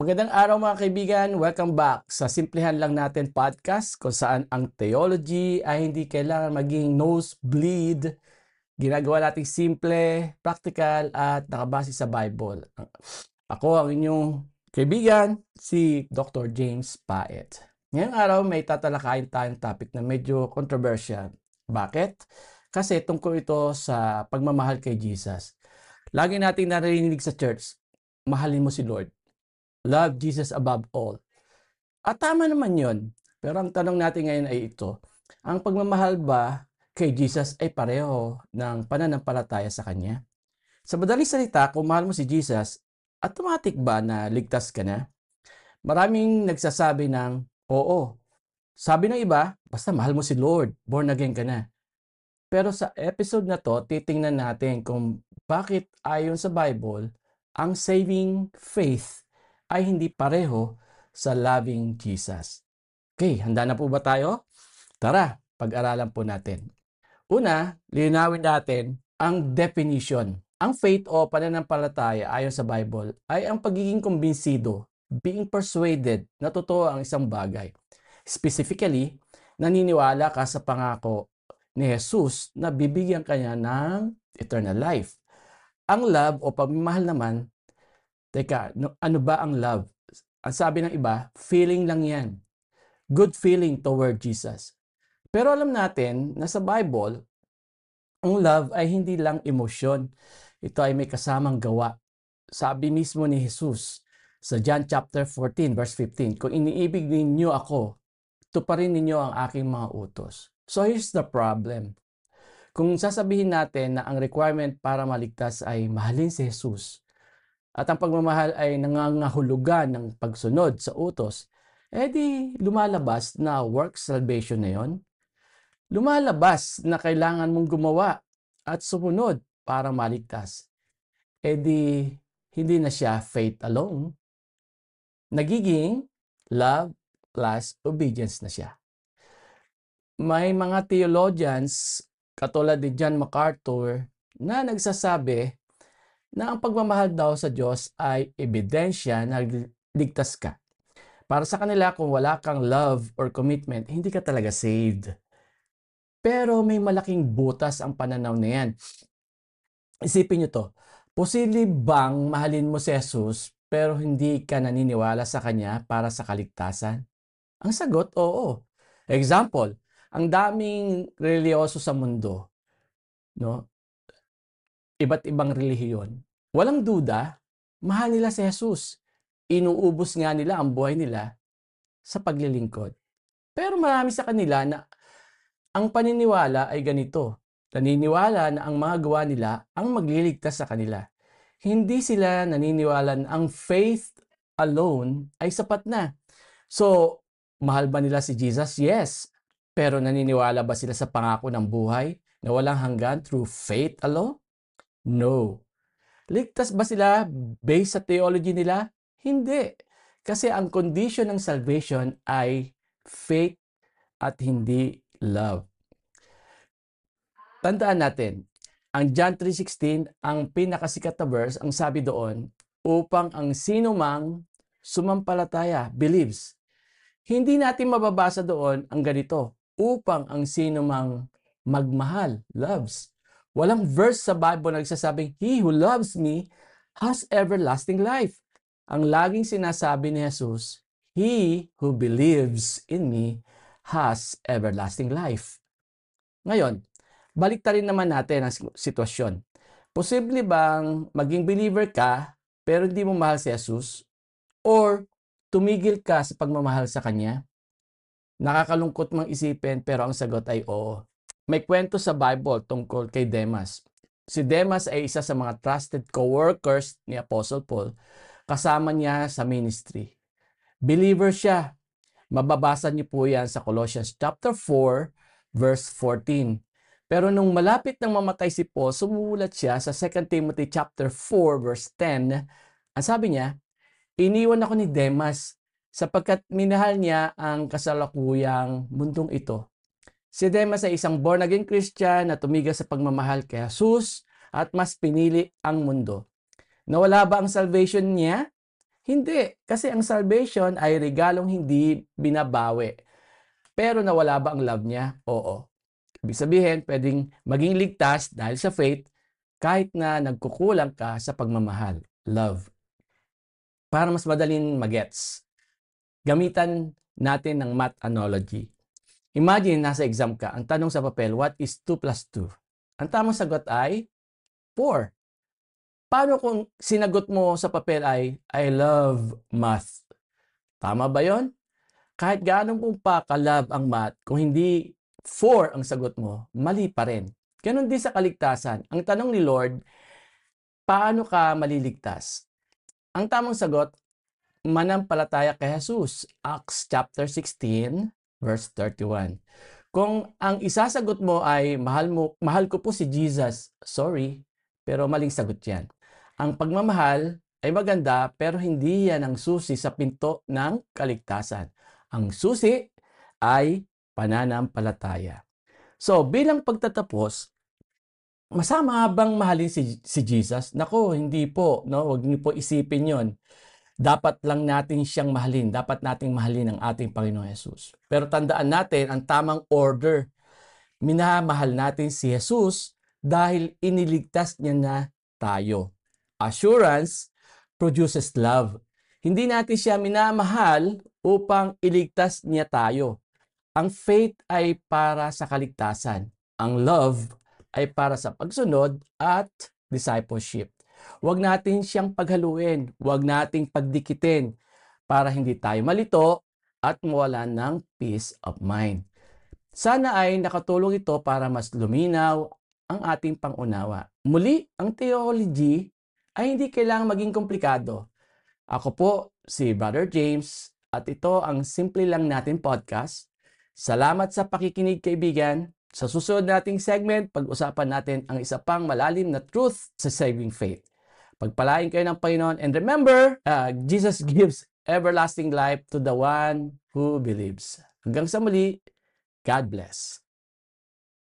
Magandang araw mga kaibigan, welcome back sa Simplehan Lang Natin podcast kung saan ang theology ay hindi kailangan maging nosebleed. Ginagawa natin simple, practical at nakabase sa Bible. Ako ang inyong kaibigan, si Dr. James Paet. Ngayong araw may tatalakayin tayong topic na medyo controversial. Bakit? Kasi tungkol ito sa pagmamahal kay Jesus. Lagi nating narinig sa church, mahalin mo si Lord. Love Jesus above all. At tama naman yon. Pero ang tanong natin ngayon ay ito. Ang pagmamahal ba kay Jesus ay pareho ng pananampalataya sa Kanya? Sa madaling salita, kung mahal mo si Jesus, automatic ba na ligtas ka na? Maraming nagsasabi ng oo. Sabi ng iba, basta mahal mo si Lord, born again ka na. Pero sa episode na to, titingnan natin kung bakit ayon sa Bible, ang saving faith ay hindi pareho sa loving Jesus. Okay, handa na po ba tayo? Tara, pag-aralan po natin. Una, linawin natin ang definition. Ang faith o pananampalataya ayon sa Bible ay ang pagiging kumbinsido, being persuaded na totoo ang isang bagay. Specifically, naniniwala ka sa pangako ni Jesus na bibigyan kanya ng eternal life. Ang love o pagmamahal naman, teka, ano ba ang love? Ang sabi ng iba, feeling lang yan. Good feeling toward Jesus. Pero alam natin na sa Bible, ang love ay hindi lang emosyon. Ito ay may kasamang gawa. Sabi mismo ni Jesus sa John chapter 14 verse 15, kung iniibig ninyo ako, tuparin ninyo ang aking mga utos. So here's the problem. Kung sasabihin natin na ang requirement para maligtas ay mahalin si Jesus, at ang pagmamahal ay nangangahulugan ng pagsunod sa utos, di lumalabas na work salvation na yon. Lumalabas na kailangan mong gumawa at sumunod para maligtas. Di hindi na siya faith alone. Nagiging love plus obedience na siya. May mga theologians katulad ni John MacArthur na nagsasabi na ang pagmamahal daw sa Diyos ay ebidensya na ligtas ka. Para sa kanila, kung wala kang love or commitment, hindi ka talaga saved. Pero may malaking butas ang pananaw na yan. Isipin nyo to, posible bang mahalin mo si Jesus pero hindi ka naniniwala sa Kanya para sa kaligtasan? Ang sagot, oo. Example, ang daming reliyoso sa mundo, no? Iba't ibang relihiyon, walang duda, mahal nila si Jesus. Inuubos nga nila ang buhay nila sa paglilingkod. Pero marami sa kanila na ang paniniwala ay ganito. Naniniwala na ang mga gawa nila ang magliligtas sa kanila. Hindi sila naniniwala na ang faith alone ay sapat na. So, mahal ba nila si Jesus? Yes. Pero naniniwala ba sila sa pangako ng buhay na walang hanggan through faith alone? No. Ligtas ba sila based sa theology nila? Hindi. Kasi ang condition ng salvation ay faith at hindi love. Tandaan natin, ang John 3:16, ang pinakasikat na verse, ang sabi doon, upang ang sino mang sumampalataya, believes. Hindi natin mababasa doon ang ganito, upang ang sino mang magmahal, loves. Walang verse sa Bible na nagsasabing, he who loves me has everlasting life. Ang laging sinasabi ni Jesus, he who believes in me has everlasting life. Ngayon, baliktarin naman natin ang sitwasyon. Posible bang maging believer ka pero hindi mo mahal si Jesus? Or tumigil ka sa pagmamahal sa Kanya? Nakakalungkot mang isipin pero ang sagot ay oo. May kwento sa Bible tungkol kay Demas. Si Demas ay isa sa mga trusted co-workers ni Apostle Paul. Kasama niya sa ministry. Believer siya. Mababasa niyo po yan sa Colossians chapter 4, verse 14. Pero nung malapit nang mamatay si Paul, sumulat siya sa 2 Timothy chapter 4, verse 10. Ang sabi niya, iniwan ako ni Demas sapagkat minahal niya ang kasalukuyang mundong ito. Si Demas ay isang born-again Christian na tumigil sa pagmamahal kay Jesus at mas pinili ang mundo. Nawala ba ang salvation niya? Hindi, kasi ang salvation ay regalong hindi binabawi. Pero nawala ba ang love niya? Oo. Ibig sabihin, pwedeng maging ligtas dahil sa faith kahit na nagkukulang ka sa pagmamahal, love. Para mas madaling magets, gamitan natin ng math analogy. Imagine, nasa exam ka. Ang tanong sa papel, what is 2 plus 2? Ang tamang sagot ay 4. Paano kung sinagot mo sa papel ay, I love math? Tama ba yon? Kahit gaano mo pa ka-love ang math, kung hindi 4 ang sagot mo, mali pa rin. Ganon din sa kaligtasan. Ang tanong ni Lord, paano ka maliligtas? Ang tamang sagot, manampalataya kay Jesus. Acts chapter 16, verse 31. Kung ang isasagot mo ay mahal ko po si Jesus, sorry, pero maling sagot yan. Ang pagmamahal ay maganda pero hindi yan ang susi sa pinto ng kaligtasan. Ang susi ay pananampalataya. So, bilang pagtatapos, masama bang mahalin si Jesus? Nako, hindi po, no? Huwag niyo po isipin 'yon. Dapat lang natin siyang mahalin. Dapat nating mahalin ang ating Panginoong Hesus. Pero tandaan natin ang tamang order. Minamahal natin si Jesus dahil iniligtas niya na tayo. Assurance produces love. Hindi natin siya minamahal upang iligtas niya tayo. Ang faith ay para sa kaligtasan. Ang love ay para sa pagsunod at discipleship. Huwag natin siyang paghaluin, huwag nating pagdikitin para hindi tayo malito at mawalan ng peace of mind. Sana ay nakatulong ito para mas luminaw ang ating pangunawa. Muli, ang theology ay hindi kailangang maging komplikado. Ako po si Brother James at ito ang Simple Lang Natin Podcast. Salamat sa pakikinig, kaibigan. Sa susunod nating segment, pag-usapan natin ang isa pang malalim na truth sa saving faith. Pagpalain kayo ng Panginoon. And remember, Jesus gives everlasting life to the one who believes. Hanggang sa muli, God bless.